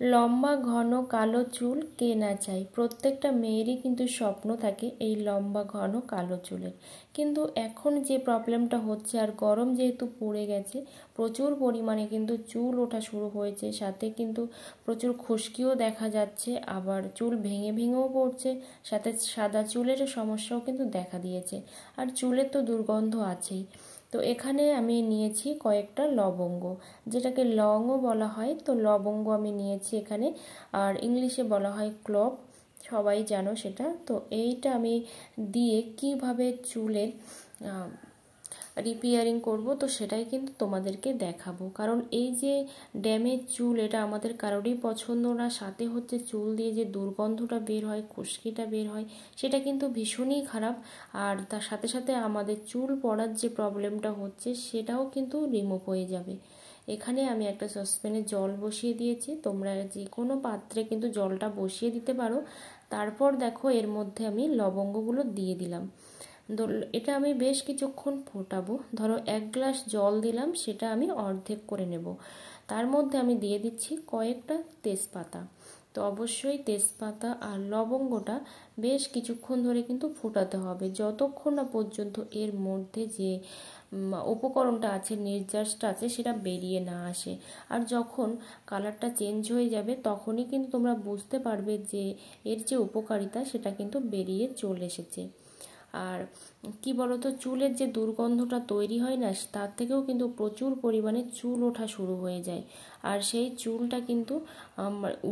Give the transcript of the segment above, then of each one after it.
লম্বা ঘন কালো চুল কে না চায়, প্রত্যেকটা মেয়েরই কিন্তু স্বপ্ন থাকে এই লম্বা ঘন কালো চুলের। কিন্তু এখন যে প্রবলেমটা হচ্ছে, আর গরম যেহেতু পড়ে গেছে, প্রচুর পরিমাণে কিন্তু চুল ওঠা শুরু হয়েছে, সাথে কিন্তু প্রচুর খুশকিও দেখা যাচ্ছে, আবার চুল ভেঙে ভেঙেও পড়ছে, সাথে সাদা চুলের সমস্যাও কিন্তু দেখা দিয়েছে, আর চুলের তো দুর্গন্ধ আছেই। তো এখানে আমি নিয়েছি কয়েকটা লবঙ্গ, যেটাকে লংও বলা হয়। তো লবঙ্গ আমি নিয়েছি এখানে, আর ইংলিশে বলা হয় ক্লভ, সবাই জানো সেটা। তো এইটা আমি দিয়ে কিভাবে চুলের রিপেয়ারিং করব, তো সেটাই কিন্তু তোমাদেরকে দেখাবো। কারণ এই যে ড্যামেজ চুল, এটা আমাদের কারোরই পছন্দ না। সাথে হচ্ছে চুল দিয়ে যে দুর্গন্ধটা বের হয়, খুশকিটা বের হয়, সেটা কিন্তু ভীষণই খারাপ। আর তার সাথে সাথে আমাদের চুল পড়ার যে প্রবলেমটা হচ্ছে, সেটাও কিন্তু রিমুভ হয়ে যাবে। এখানে আমি একটা সসপ্যানে জল বসিয়ে দিয়েছি, তোমরা যে কোনো পাত্রে কিন্তু জলটা বসিয়ে দিতে পারো। তারপর দেখো এর মধ্যে আমি লবঙ্গগুলো দিয়ে দিলাম। এটা আমি বেশ কিছুক্ষণ ফোটাবো। ধরো 1 গ্লাস জল দিলাম, সেটা আমি অর্ধেক করে নেব। তার মধ্যে আমি দিয়ে দিচ্ছি কয়েকটা তেজপাতা। তো অবশ্যই তেজপাতা আর লবঙ্গটা বেশ কিছুক্ষণ ধরে কিন্তু ফোটাতে হবে, যতক্ষণ না পর্যন্ত এর মধ্যে যে উপকরণটা আছে, নির্যাসটা আছে, সেটা বেরিয়ে না আসে। আর যখন কালারটা চেঞ্জ হয়ে যাবে, তখনই কিন্তু তোমরা বুঝতে পারবে যে এর যে উপকারিতা, সেটা কিন্তু বেরিয়ে চলে এসেছে। আর কি বলতো, চুলের যে দুর্গন্ধটা তৈরি হয় না, তার থেকেও কিন্তু প্রচুর পরিমাণে চুল ওঠা শুরু হয়ে যায়। আর সেই চুলটা কিন্তু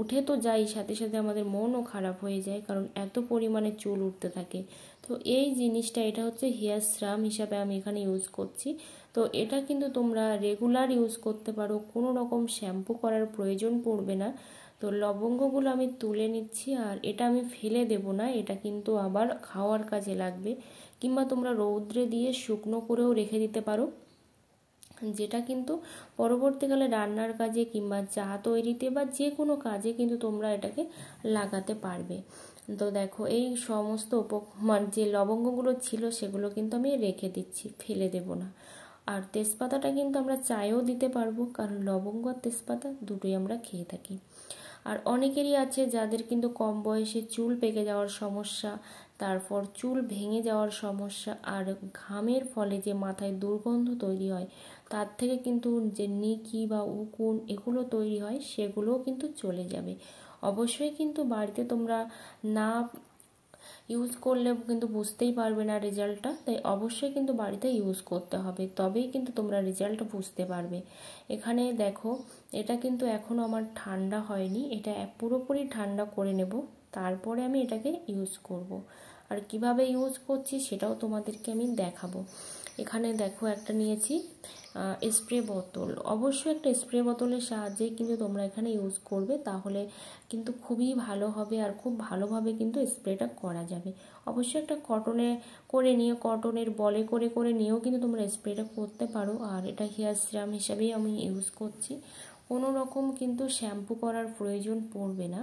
উঠে তো যায়, সাথে সাথে আমাদের মনও খারাপ হয়ে যায়, কারণ এত পরিমাণে চুল উঠতে থাকে। তো এই জিনিসটা, এটা হচ্ছে হেয়ার সিরাম হিসাবে আমি এখানে ইউজ করছি। তো এটা কিন্তু তোমরা রেগুলার ইউজ করতে পারো, কোনো রকম শ্যাম্পু করার প্রয়োজন পড়বে না। তো লবঙ্গগুলো আমি তুলে নিচ্ছি, আর এটা আমি ফেলে দেব না, এটা কিন্তু আবার খাওয়ার কাজে লাগবে, কিংবা তোমরা রৌদ্রে দিয়ে শুকনো করেও রেখে দিতে পারো, যেটা কিন্তু পরবর্তীকালে রান্নার কাজে কিংবা চা তৈরিতে বা যে কোনো কাজে কিন্তু তোমরা এটাকে লাগাতে পারবে। তো দেখো এই সমস্ত যে লবঙ্গগুলো ছিল, সেগুলো কিন্তু আমি রেখে দিচ্ছি, ফেলে দেব না। আর তেজপাতাটা কিন্তু আমরা চায়েও দিতে পারবো, কারণ লবঙ্গ আর তেজপাতা দুটোই আমরা খেয়ে থাকি। আর অনেকেরই আছে যাদের কিন্তু কম বয়সে চুল পেকে যাওয়ার সমস্যা, তারপর চুল ভেঙে যাওয়ার সমস্যা, আর ঘামের ফলে যে মাথায় দুর্গন্ধ তৈরি হয়, তার থেকে কিন্তু যে নিকি বা উকুন এগুলো তৈরি হয়, সেগুলোও কিন্তু চলে যাবে। অবশ্যই কিন্তু বাড়িতে তোমরা না ইউজ করলে কিন্তু বুঝতেই পারবে না রেজাল্টটা, তাই অবশ্যই কিন্তু বাড়িতে ইউজ করতে হবে, তবেই কিন্তু তোমরা রেজাল্টটা বুঝতে পারবে। এখানে দেখো, এটা কিন্তু এখনও আমার ঠান্ডা হয়নি, এটা পুরোপুরি ঠান্ডা করে নেব, তারপরে আমি এটাকে ইউজ করব। আর কিভাবে ইউজ করছি সেটাও তোমাদেরকে আমি দেখাবো। এখানে দেখো একটা নিয়েছি স্প্রে বোতল। অবশ্যই একটা স্প্রে বোতলের সাহায্যে কিন্তু তোমরা এখানে ইউজ করবে, তাহলে কিন্তু খুবই ভালো হবে, আর খুব ভালোভাবে কিন্তু স্প্রেটা করা যাবে। অবশ্যই একটা কটনে করে নিয়ে, কটনের বলে করে করে নিয়েও কিন্তু তোমরা স্প্রেটা করতে পারো। আর এটা হেয়ার সিরাম হিসাবেই আমি ইউজ করছি, কোনো রকম কিন্তু শ্যাম্পু করার প্রয়োজন পড়বে না।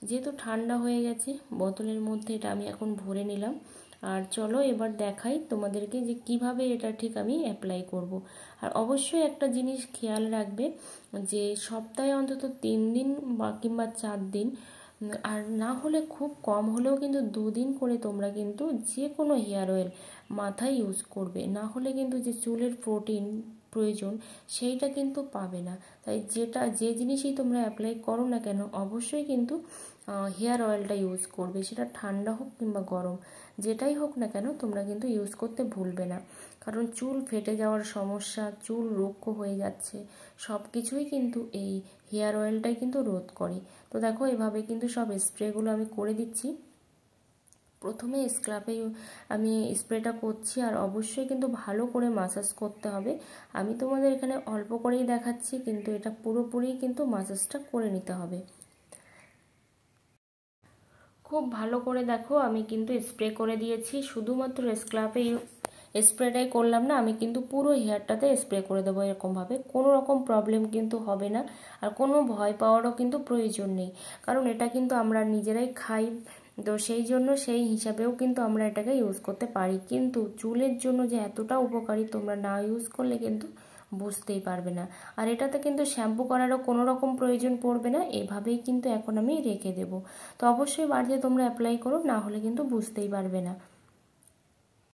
যেহেতু ঠান্ডা হয়ে গেছে, বোতলের মধ্যে এটা আমি এখন ভরে নিলাম। আর চলো এবার দেখাই তোমাদেরকে যে কিভাবে এটা ঠিক আমি অ্যাপ্লাই করব। আর অবশ্যই একটা জিনিস খেয়াল রাখবে, যে সপ্তাহে অন্তত 3 দিন বা কিংবা 4 দিন, আর না হলে খুব কম হলেও কিন্তু 2 দিন করে তোমরা কিন্তু যে কোনো হেয়ার অয়েল মাথায় ইউজ করবে, না হলে কিন্তু যে চুলের প্রোটিন প্রয়োজন সেইটা কিন্তু পাবে না। তাই যে জিনিসই তোমরা অ্যাপ্লাই করো না কেন, অবশ্যই কিন্তু হেয়ার অয়েলটা ইউজ করবে, সেটা ঠান্ডা হোক কিংবা গরম, যেটাই হোক না কেন তোমরা কিন্তু ইউজ করতে ভুলবে না। কারণ চুল ফেটে যাওয়ার সমস্যা, চুল রুক্ষ হয়ে যাচ্ছে, সব কিছুই কিন্তু এই হেয়ার অয়েলটাই কিন্তু রোধ করে। তো দেখো এভাবে কিন্তু সব স্প্রেগুলো আমি করে দিচ্ছি। প্রথমে স্ক্রাবে আমি স্প্রেটা করছি, আর অবশ্যই কিন্তু ভালো করে মাসাজ করতে হবে। আমি তোমাদের এখানে অল্প করেই দেখাচ্ছি, কিন্তু এটা পুরোপুরি কিন্তু মাসাজটা করে নিতে হবে। খুব ভালো করে দেখো আমি কিন্তু স্প্রে করে দিয়েছি, শুধুমাত্র স্ক্রাবে স্প্রেটাই করলাম না, আমি কিন্তু পুরো হেয়ারটাতে স্প্রে করে দেবো এরকমভাবে, কোনো রকম প্রবলেম কিন্তু হবে না। আর কোনো ভয় পাওয়ারও কিন্তু প্রয়োজন নেই, কারণ এটা কিন্তু আমরা নিজেরাই খাই, তো সেই জন্য সেই হিসাবেও কিন্তু আমরা এটাকে ইউজ করতে পারি। কিন্তু চুলের জন্য যে এতটা উপকারী, তোমরা না ইউজ করলে কিন্তু বুঝতেই পারবে না। আর এটাতে কিন্তু শ্যাম্পু করারও কোনো রকম প্রয়োজন পড়বে না, এভাবেই কিন্তু এখন আমি রেখে দেব। তো অবশ্যই বাড়িতে তোমরা অ্যাপ্লাই করো, না হলে কিন্তু বুঝতেই পারবে না।